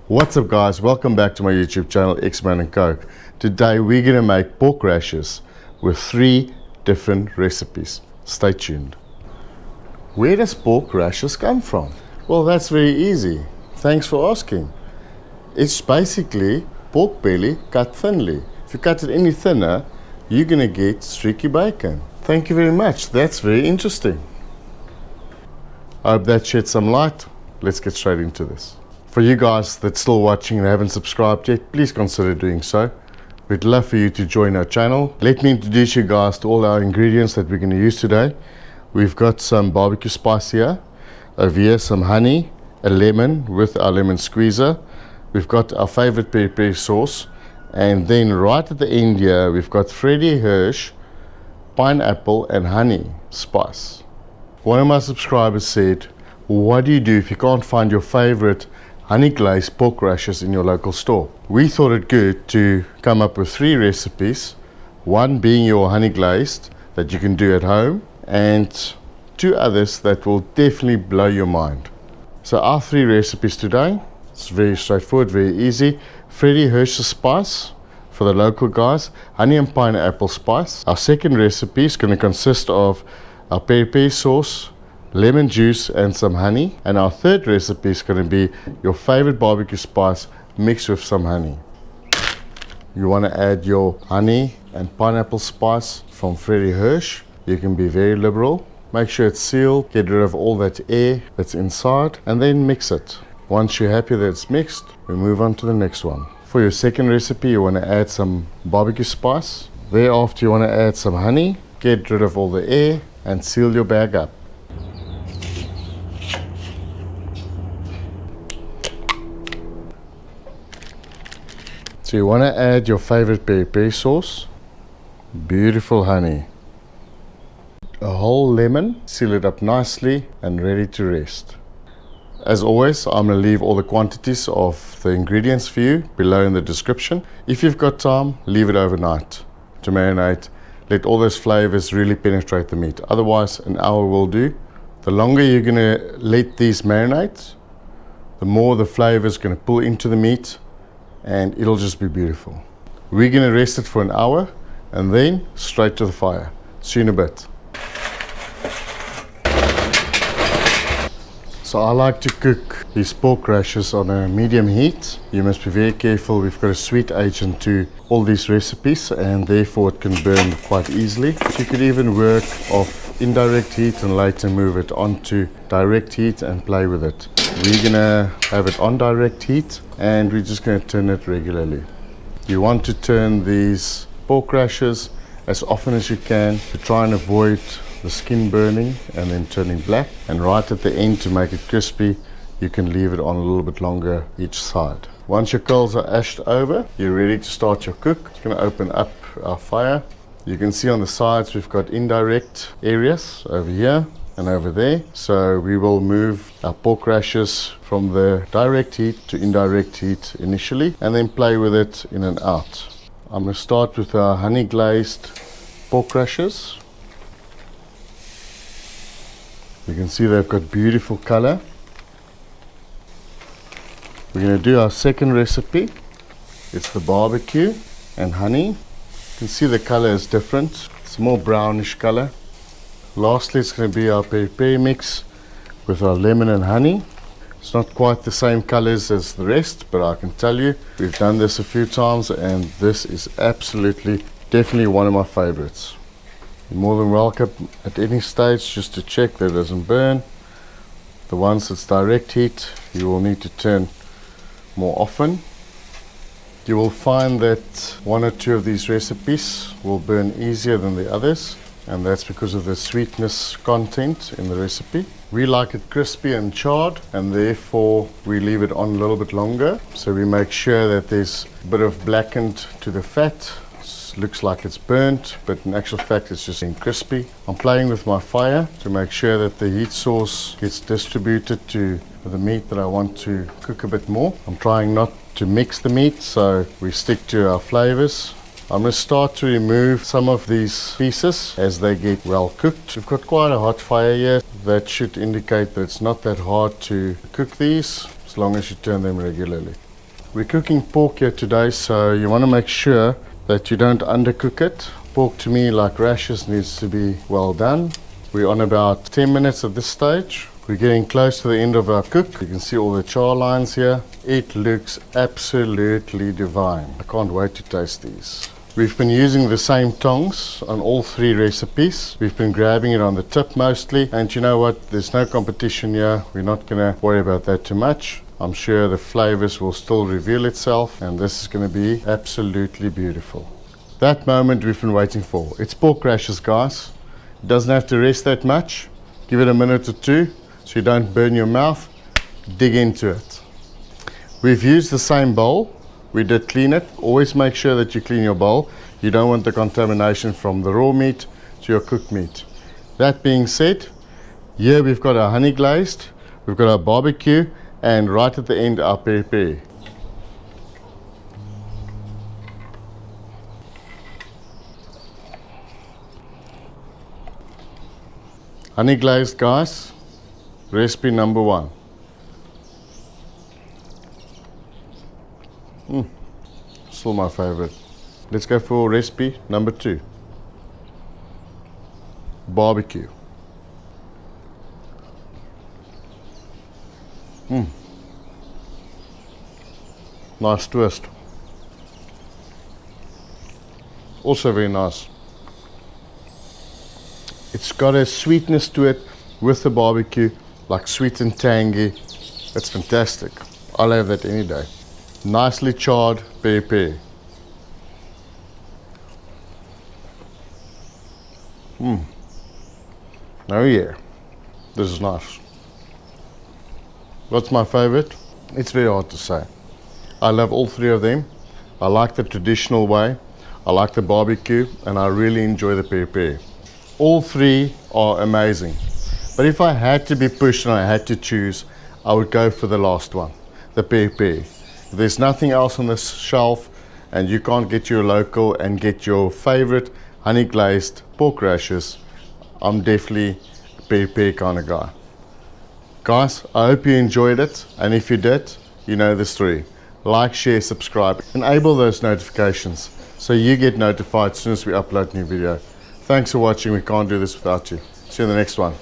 What's up guys, welcome back to my YouTube channel Xman and Coke. Today we're going to make pork rashers with 3 different recipes. Stay tuned. Where does pork rashers come from? Well, that's very easy. Thanks for asking. It's basically pork belly cut thinly. If you cut it any thinner, you're going to get streaky bacon. Thank you very much. That's very interesting. I hope that shed some light. Let's get straight into this. For you guys that's still watching and haven't subscribed yet, please consider doing so. We'd love for you to join our channel. Let me introduce you guys to all our ingredients that we're going to use today. We've got some barbecue spice here. Over here some honey, a lemon with our lemon squeezer. We've got our favorite peri sauce. And then right at the end here, we've got Freddy Hirch pineapple and honey spice. One of my subscribers said, what do you do if you can't find your favorite honey glazed pork rashers in your local store? We thought it good to come up with 3 recipes, one being your honey glazed that you can do at home, and 2 others that will definitely blow your mind. So our 3 recipes today, it's very straightforward, very easy. Freddy Hirch spice for the local guys, honey and pineapple spice. Our second recipe is going to consist of our peri sauce, lemon juice and some honey, and our third recipe is going to be your favorite barbecue spice mixed with some honey. You want to add your honey and pineapple spice from Freddy Hirch. You can be very liberal. Make sure it's sealed, get rid of all that air that's inside, and then mix it. Once you're happy that it's mixed, we move on to the next one. For your second recipe, you want to add some barbecue spice. Thereafter, you want to add some honey, get rid of all the air, and seal your bag up. So you want to add your favorite peri sauce, beautiful honey, a whole lemon, seal it up nicely and ready to rest. As always, I'm going to leave all the quantities of the ingredients for you below in the description. If you've got time, leave it overnight to marinate. Let all those flavors really penetrate the meat. Otherwise, an hour will do. The longer you're going to let these marinate, the more the flavor is going to pull into the meat, and it'll just be beautiful. We're going to rest it for an hour and then straight to the fire. See you in a bit. So I like to cook these pork rashers on a medium heat. You must be very careful. We've got a sweet agent to all these recipes and therefore it can burn quite easily. You could even work off indirect heat and later move it onto direct heat and play with it. We're gonna have it on direct heat and we're just gonna turn it regularly. You want to turn these pork rashers as often as you can to try and avoid the skin burning and then turning black. And right at the end, to make it crispy, you can leave it on a little bit longer each side. Once your coals are ashed over, you're ready to start your cook. Just gonna open up our fire. You can see on the sides we've got indirect areas over here and over there. So we will move our pork rashers from the direct heat to indirect heat initially and then play with it in and out. I'm going to start with our honey glazed pork rashers. You can see they've got beautiful color. We're going to do our second recipe. It's the barbecue and honey. You can see the color is different. It's more brownish color. Lastly, it's going to be our peri mix with our lemon and honey. It's not quite the same colors as the rest, but I can tell you, we've done this a few times and this is absolutely, definitely one of my favorites. You're more than welcome at any stage just to check that it doesn't burn. The ones that's direct heat, you will need to turn more often. You will find that 1 or 2 of these recipes will burn easier than the others, and that's because of the sweetness content in the recipe. We like it crispy and charred, and therefore we leave it on a little bit longer. So we make sure that there's a bit of blackened to the fat. Looks like it's burnt, but in actual fact it's just being crispy. I'm playing with my fire to make sure that the heat source gets distributed to the meat that I want to cook a bit more. I'm trying not to mix the meat, so we stick to our flavors. I'm going to start to remove some of these pieces as they get well cooked. We've got quite a hot fire here. That should indicate that it's not that hard to cook these as long as you turn them regularly. We're cooking pork here today, so you want to make sure that you don't undercook it. Pork to me, like rashers, needs to be well done. We're on about 10 minutes at this stage. We're getting close to the end of our cook. You can see all the char lines here. It looks absolutely divine. I can't wait to taste these. We've been using the same tongs on all 3 recipes. We've been grabbing it on the tip mostly. And you know what? There's no competition here. We're not going to worry about that too much. I'm sure the flavors will still reveal itself, and this is going to be absolutely beautiful. That moment we've been waiting for. It's pork rashers, guys. It doesn't have to rest that much. Give it a minute or 2 so you don't burn your mouth. Dig into it. We've used the same bowl. We did clean it. Always make sure that you clean your bowl. You don't want the contamination from the raw meat to your cooked meat. That being said, here we've got our honey glazed, we've got our barbecue, and right at the end our peri. Honey glazed, guys, recipe number 1. Still my favorite. Let's go for recipe number 2. Barbecue. Nice twist. Also very nice. It's got a sweetness to it with the barbecue, like sweet and tangy. It's fantastic. I'll have that any day. Nicely charred peri. Oh yeah, this is nice. What's my favorite? It's very hard to say. I love all 3 of them. I like the traditional way, I like the barbecue, and I really enjoy the peri. All 3 are amazing. But if I had to be pushed and I had to choose, I would go for the last one, the peri. If there's nothing else on this shelf and you can't get your local and get your favorite honey glazed pork rashers, I'm definitely a peri kind of guy. Guys, I hope you enjoyed it, and if you did, you know the 3. Like, share, subscribe, enable those notifications so you get notified as soon as we upload a new video. Thanks for watching. We can't do this without you. See you in the next one.